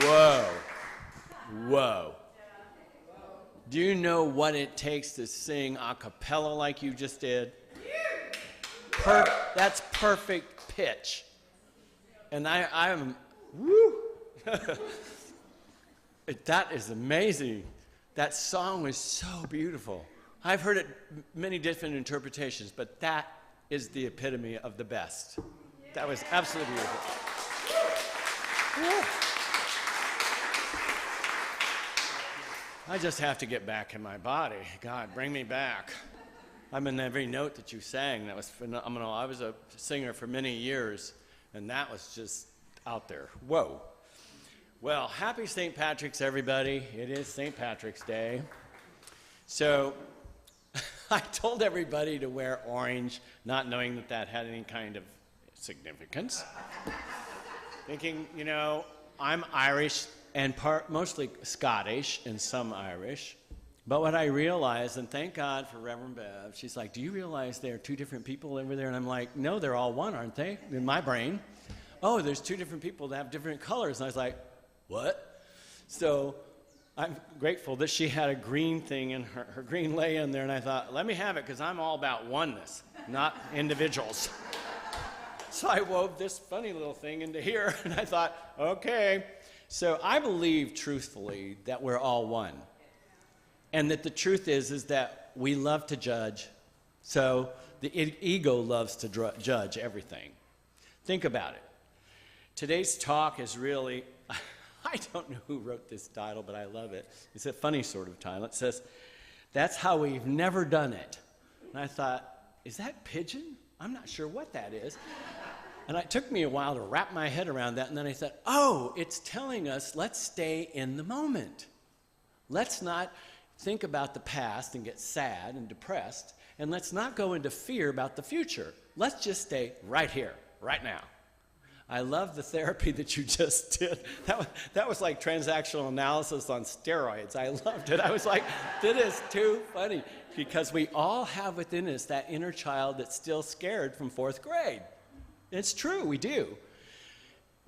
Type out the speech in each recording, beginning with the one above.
Whoa. Whoa. Do you know what it takes to sing a cappella like you just did? That's perfect pitch. And I'm, woo. That is amazing. That song was so beautiful. I've heard it many different interpretations, but that is the epitome of the best. That was absolutely beautiful. Yeah. I just have to get back in my body. God, bring me back. I'm in every note that you sang. That was phenomenal. I was a singer for many years, and that was just out there. Whoa. Well, happy St. Patrick's, everybody. It is St. Patrick's Day. So I told everybody to wear orange, not knowing that that had any kind of significance. Thinking, you know, I'm Irish and mostly Scottish and some Irish. But what I realized, and thank God for Reverend Bev, she's like, do you realize there are two different people over there? And I'm like, no, they're all one, aren't they? In my brain. Oh, there's two different people that have different colors. And I was like, what? So I'm grateful that she had a green thing in her green lei in there. And I thought, let me have it, because I'm all about oneness, not individuals. So I wove this funny little thing into here, and I thought, okay. So I believe truthfully that we're all one. And that the truth is that we love to judge. So the ego loves to judge everything. Think about it. Today's talk is really, I don't know who wrote this title, but I love it. It's a funny sort of title. It says, that's how we've never done it. And I thought, is that pigeon? I'm not sure what that is. And it took me a while to wrap my head around that, and then I thought, oh, it's telling us, let's stay in the moment. Let's not think about the past and get sad and depressed, and let's not go into fear about the future. Let's just stay right here, right now. I love the therapy that you just did. That was like transactional analysis on steroids. I loved it. I was like, that is too funny, because we all have within us that inner child that's still scared from 4th grade. It's true, we do.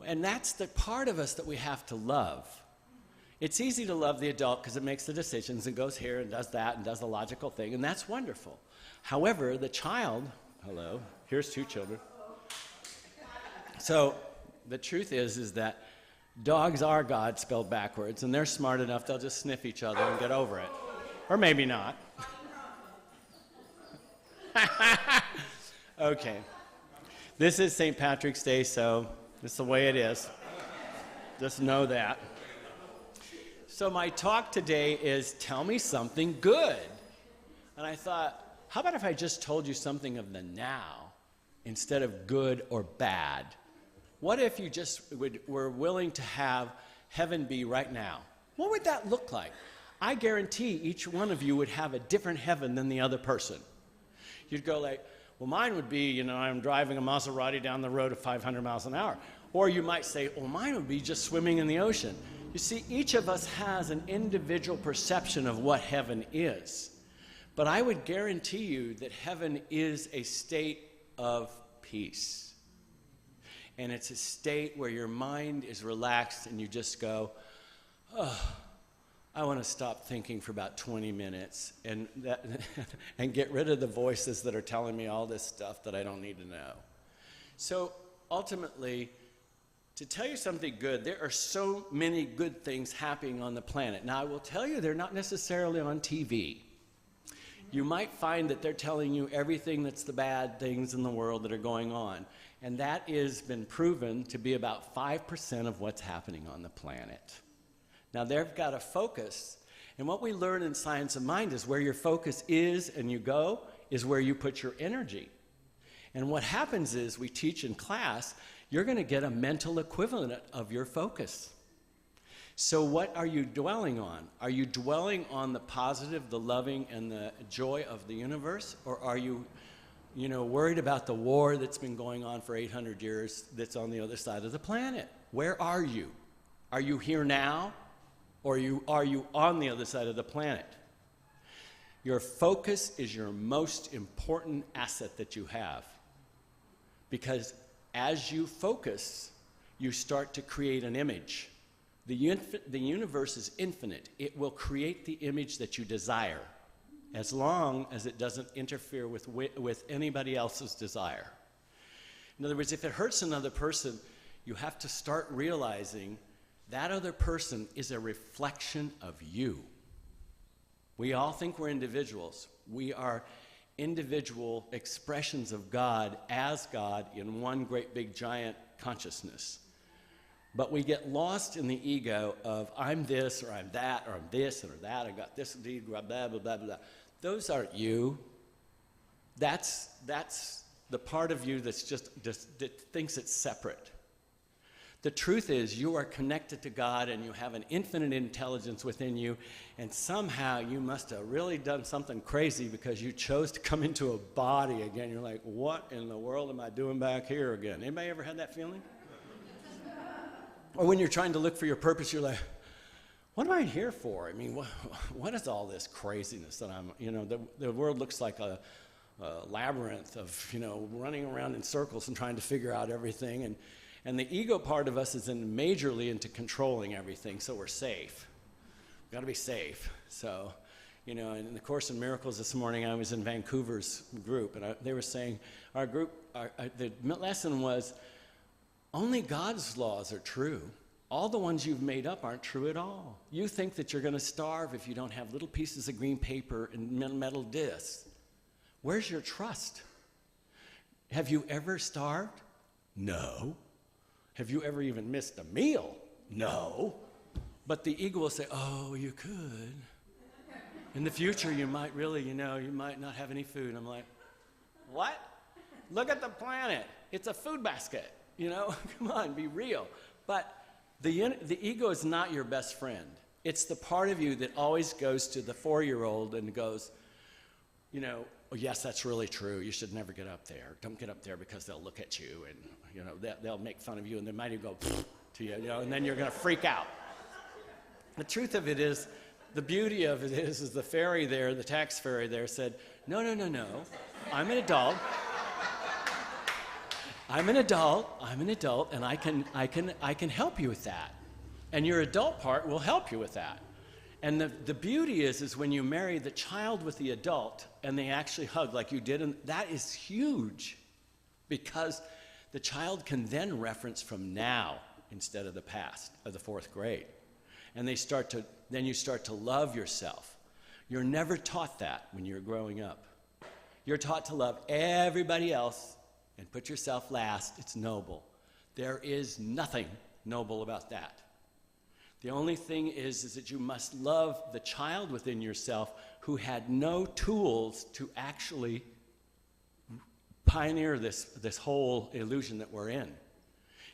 And that's the part of us that we have to love. It's easy to love the adult because it makes the decisions and goes here and does that and does the logical thing, and that's wonderful. However, the child, hello, here's 2 children. So the truth is that dogs are God spelled backwards, and they're smart enough, they'll just sniff each other and get over it. Or maybe not. Okay. This is St. Patrick's Day, so it's the way it is. Just know that. So my talk today is Tell Me Something Good. And I thought, how about if I just told you something of the now instead of good or bad? What if you just were willing to have heaven be right now? What would that look like? I guarantee each one of you would have a different heaven than the other person. You'd go like, well, mine would be, you know, I'm driving a Maserati down the road at 500 miles an hour. Or you might say, well, mine would be just swimming in the ocean. You see, each of us has an individual perception of what heaven is. But I would guarantee you that heaven is a state of peace. And it's a state where your mind is relaxed and you just go, oh, I want to stop thinking for about 20 minutes and get rid of the voices that are telling me all this stuff that I don't need to know. So ultimately, to tell you something good, there are so many good things happening on the planet. Now, I will tell you they're not necessarily on TV. You might find that they're telling you everything that's the bad things in the world that are going on. And that has been proven to be about 5% of what's happening on the planet. Now, they've got a focus, and what we learn in Science of Mind is where your focus is and you go is where you put your energy. And what happens is we teach in class, you're going to get a mental equivalent of your focus. So what are you dwelling on? Are you dwelling on the positive, the loving, and the joy of the universe? Or are you, worried about the war that's been going on for 800 years that's on the other side of the planet? Where are you? Are you here now? Or are you on the other side of the planet? Your focus is your most important asset that you have. Because as you focus, you start to create an image. The universe is infinite. It will create the image that you desire, as long as it doesn't interfere with anybody else's desire. In other words, if it hurts another person, you have to start realizing that other person is a reflection of you. We all think we're individuals. We are individual expressions of God as God in one great big giant consciousness. But we get lost in the ego of I'm this or I'm that or I'm this or that, I got this deed, blah, blah, blah, blah, blah. Those aren't you. That's the part of you that's that thinks it's separate. The truth is you are connected to God and you have an infinite intelligence within you, and somehow you must have really done something crazy because you chose to come into a body again. You're like, what in the world am I doing back here again? Anybody ever had that feeling? Or when you're trying to look for your purpose, you're like, what am I here for? I mean, what is all this craziness that I'm, the world looks like a labyrinth of, running around in circles and trying to figure out everything. And the ego part of us is majorly into controlling everything, so we're safe. We've got to be safe. So, in the Course in Miracles this morning, I was in Vancouver's group, and they were saying, our group, the lesson was, only God's laws are true. All the ones you've made up aren't true at all. You think that you're going to starve if you don't have little pieces of green paper and metal discs. Where's your trust? Have you ever starved? No. Have you ever even missed a meal? No. But the ego will say, oh, you could. In the future, you might really, you might not have any food. I'm like, what? Look at the planet. It's a food basket. Come on, be real. But the ego is not your best friend. It's the part of you that always goes to the 4-year-old and goes, oh, yes, that's really true. You should never get up there. Don't get up there because they'll look at you and, they'll make fun of you and they might even go to you, and then you're going to freak out. The truth of it is, the beauty of it is the fairy there, the tax fairy there said, no. I'm an adult. I'm an adult, and I can help you with that. And your adult part will help you with that. And the beauty is when you marry the child with the adult and they actually hug like you did, and that is huge because the child can then reference from now instead of the past, of the 4th grade. And then you start to love yourself. You're never taught that when you're growing up. You're taught to love everybody else and put yourself last. It's noble. There is nothing noble about that. The only thing is that you must love the child within yourself who had no tools to actually pioneer this whole illusion that we're in.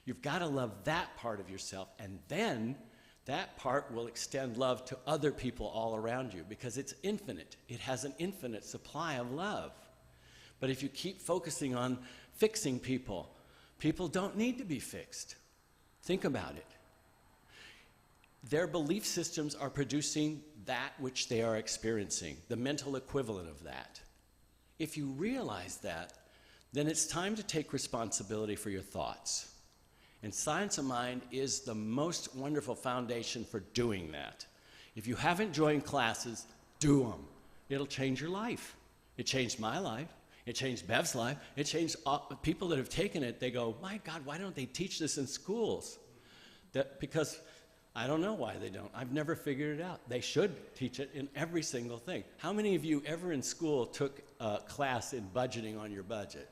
You've got to love that part of yourself, and then that part will extend love to other people all around you because it's infinite. It has an infinite supply of love. But if you keep focusing on fixing people, people don't need to be fixed. Think about it. Their belief systems are producing that which they are experiencing, the mental equivalent of that. If you realize that, then it's time to take responsibility for your thoughts. And Science of Mind is the most wonderful foundation for doing that. If you haven't joined classes, do them. It'll change your life. It changed my life. It changed Bev's life. It changed people that have taken it. They go, my God, why don't they teach this in schools? Because I don't know why they don't. I've never figured it out. They should teach it in every single thing. How many of you ever in school took a class in budgeting on your budget?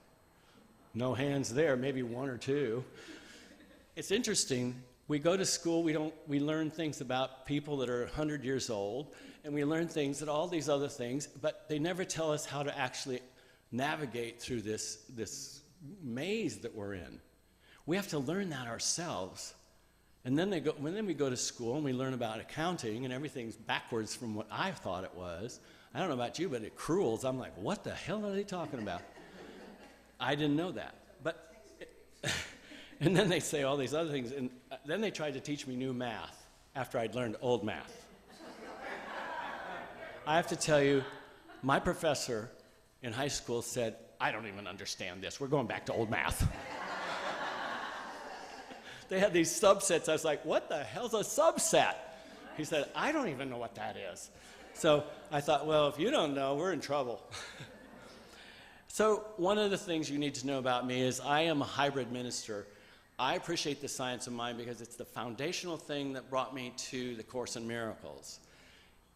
No hands there, maybe 1 or 2. It's interesting. We go to school, we learn things about people that are 100 years old, and we learn things that all these other things, but they never tell us how to actually navigate through this maze that we're in. We have to learn that ourselves. And then we go to school and we learn about accounting, and everything's backwards from what I thought it was. I don't know about you, but at Cruel's, I'm like, what the hell are they talking about? I didn't know that. And then they say all these other things, and then they tried to teach me new math after I'd learned old math. I have to tell you, my professor in high school said, I don't even understand this. We're going back to old math. they had these subsets. I was like, what the hell's a subset? He said, I don't even know what that is. So I thought, well, if you don't know, we're in trouble. So one of the things you need to know about me is I am a hybrid minister. I appreciate the science of mind because it's the foundational thing that brought me to the Course in Miracles.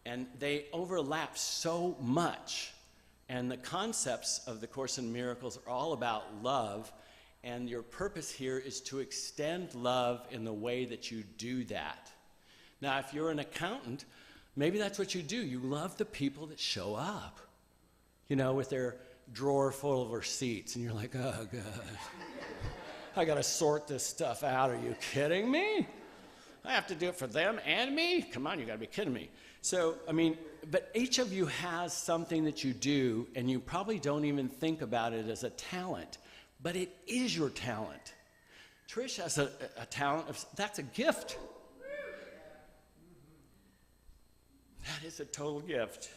And they overlap so much. And the concepts of the Course in Miracles are all about love. And your purpose here is to extend love in the way that you do that. Now, if you're an accountant, maybe that's what you do. You love the people that show up, you know, with their drawer full of receipts. And you're like, oh, God, I got to sort this stuff out. Are you kidding me? I have to do it for them and me? Come on, you got to be kidding me. So, I mean, but each of you has something that you do, and you probably don't even think about it as a talent, but it is your talent. Trish has a talent, that's a gift. That is a total gift.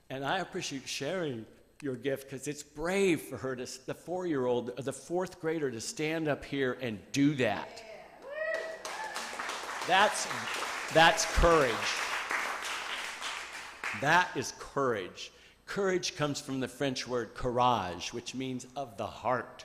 And I appreciate sharing your gift because it's brave for her, the 4-year-old, the 4th grader, to stand up here and do that. That's courage. That is courage. Courage comes from the French word courage, which means of the heart.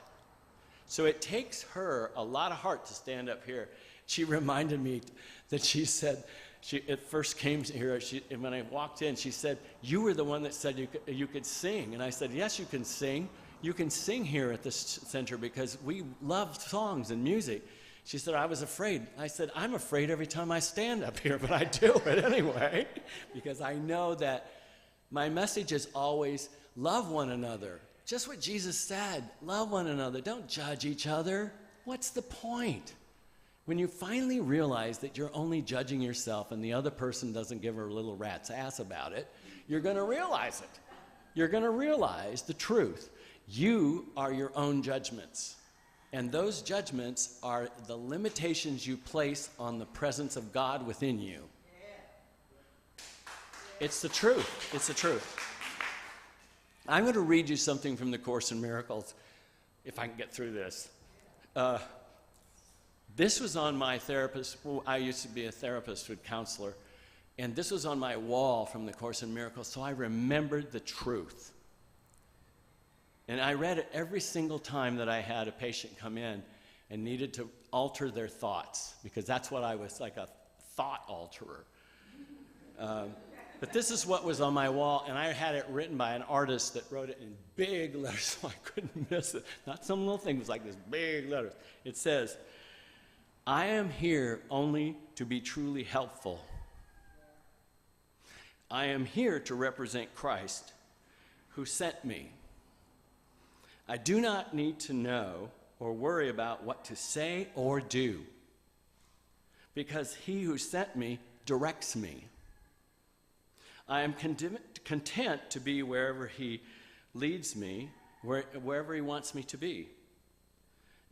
So it takes her a lot of heart to stand up here. She reminded me that she said, she at first came here, and when I walked in, she said, you were the one that said you could sing. And I said, yes, you can sing. You can sing here at this center because we love songs and music. She said, I was afraid. I said, I'm afraid every time I stand up here, but I do it anyway because I know that my message is always love one another. Just what Jesus said, love one another. Don't judge each other. What's the point? When you finally realize that you're only judging yourself and the other person doesn't give a little rat's ass about it, you're going to realize it. You're going to realize the truth. You are your own judgments. And those judgments are the limitations you place on the presence of God within you. It's the truth. It's the truth. I'm going to read you something from the Course in Miracles, if I can get through this. This was on my therapist. Well, I used to be a therapist and counselor. And this was on my wall from the Course in Miracles, so I remembered the truth. And I read it every single time that I had a patient come in and needed to alter their thoughts, because that's what I was, like a thought alterer. But this is what was on my wall, and I had it written by an artist that wrote it in big letters, so I couldn't miss it. Not some little thing, it was like this big letters. It says, I am here only to be truly helpful. I am here to represent Christ, who sent me. I do not need to know or worry about what to say or do, because he who sent me directs me. I am content to be wherever he leads me, wherever he wants me to be,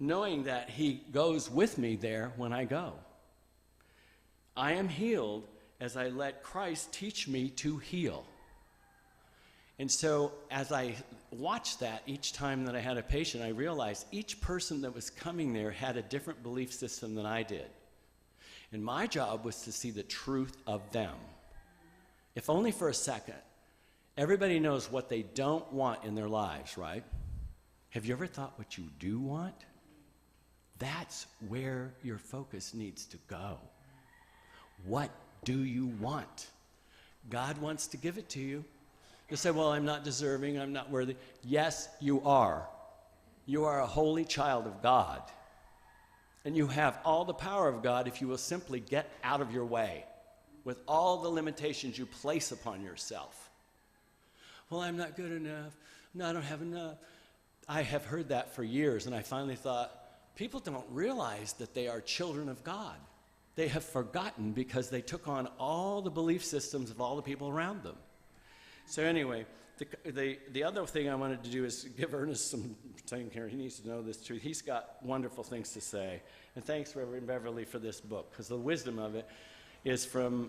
knowing that he goes with me there when I go. I am healed as I let Christ teach me to heal. And so as I watched that each time that I had a patient, I realized each person that was coming there had a different belief system than I did. And my job was to see the truth of them. If only for a second. Everybody knows what they don't want in their lives, right? Have you ever thought what you do want? That's where your focus needs to go. What do you want? God wants to give it to you. You say, well, I'm not deserving, I'm not worthy. Yes, you are. You are a holy child of God. And you have all the power of God if you will simply get out of your way with all the limitations you place upon yourself. Well, I'm not good enough. No, I don't have enough. I have heard that for years, and I finally thought, people don't realize that they are children of God. They have forgotten because they took on all the belief systems of all the people around them. So anyway, the other thing I wanted to do is give Ernest some time here. He needs to know this truth. He's got wonderful things to say. And thanks, Reverend Beverly, for this book, because the wisdom of it is from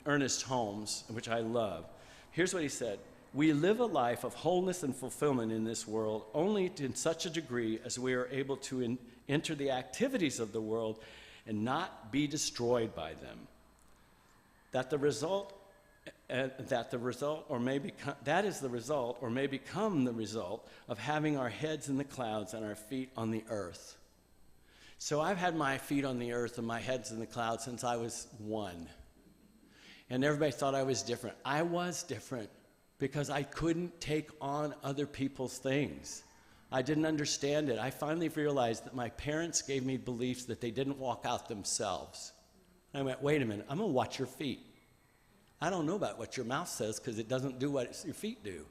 Ernest Holmes, which I love. Here's what he said. We live a life of wholeness and fulfillment in this world only in such a degree as we are able to enter the activities of the world and not be destroyed by them. That is the result, or may become the result of having our heads in the clouds and our feet on the earth. So I've had my feet on the earth and my head's in the clouds since I was 1. And everybody thought I was different. I was different because I couldn't take on other people's things. I didn't understand it. I finally realized that my parents gave me beliefs that they didn't walk out themselves. I went, wait a minute, I'm going to watch your feet. I don't know about what your mouth says because it doesn't do what your feet do.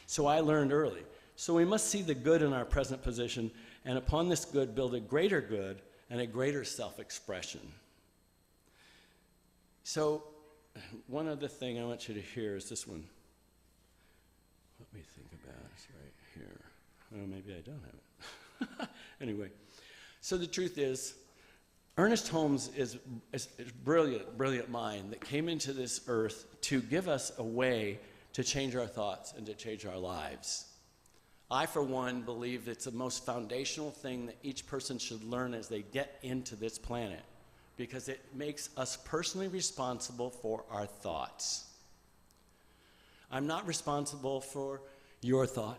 So I learned early. So we must see the good in our present position, and upon this good build a greater good and a greater self-expression. So one other thing I want you to hear is this one. Let me think about it. It's right here. Well, maybe I don't have it. Anyway, so the truth is, Ernest Holmes is a brilliant mind that came into this earth to give us a way to change our thoughts and to change our lives. I, for one, believe it's the most foundational thing that each person should learn as they get into this planet, because it makes us personally responsible for our thoughts. I'm not responsible for your thought,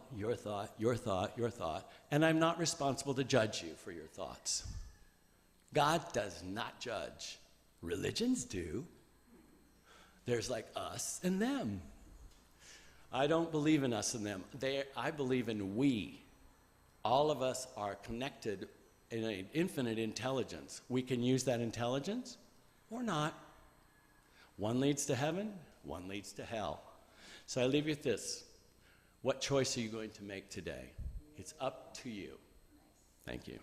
and I'm not responsible to judge you for your thoughts. God does not judge. Religions do. There's like us and them. I don't believe in us and them. I believe in we. All of us are connected in an infinite intelligence. We can use that intelligence or not. One leads to heaven, one leads to hell. So I leave you with this. What choice are you going to make today? It's up to you. Thank you.